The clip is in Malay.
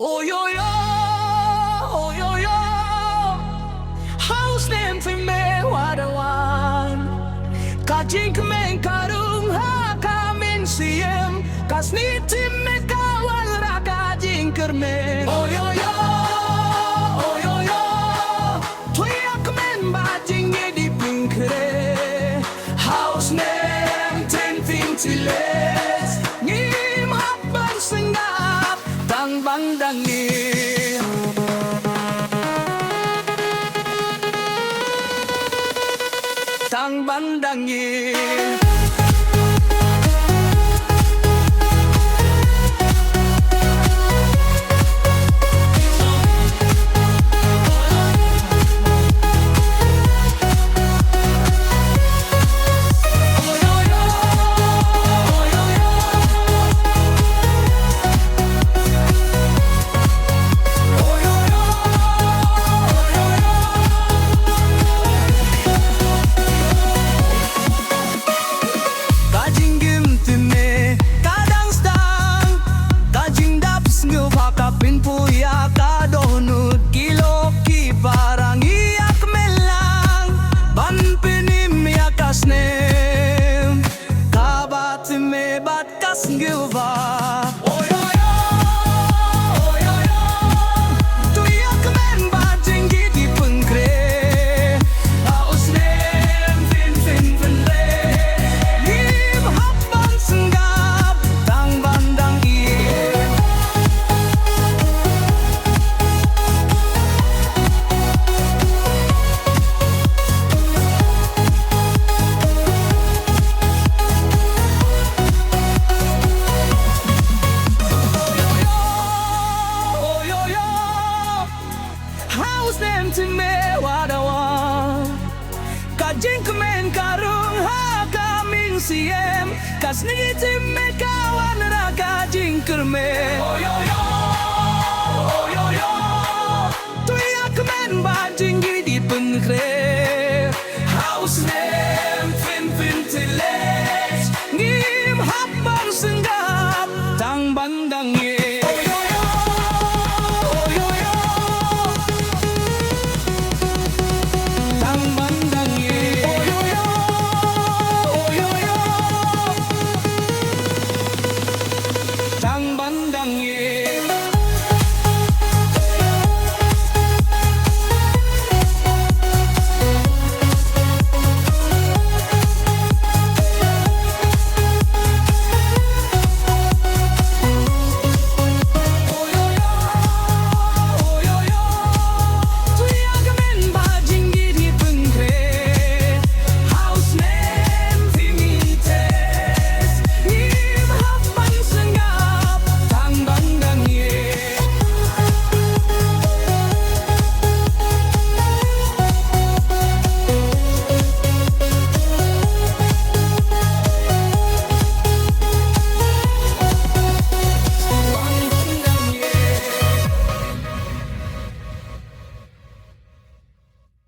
Oh yo yo, oh yo yo, house name thymme wadawan. Kajing men karung ha kamin siem, kasni thymme kawan raka jing kermen. Oh yo yo, oh yo yo, tuyak men bajing di pinkre. House name thymme tiles, ngim haban sengap tang bang dangin. Tang bandangin. Pinpuya ka donut kilo ki parang iyak melang ban pinim ya kasnem kabat me bat kas ngilva. Oh yo yo, oh yo yo, tu yak men bajing di pengkre aus nem fin fin fin le lim hapan senggap tang bandang ie. Thymme wadawan. Kajing kemen karung ha kamin siem, kasni thymme kawan raka jing kermen. Oh yo yo.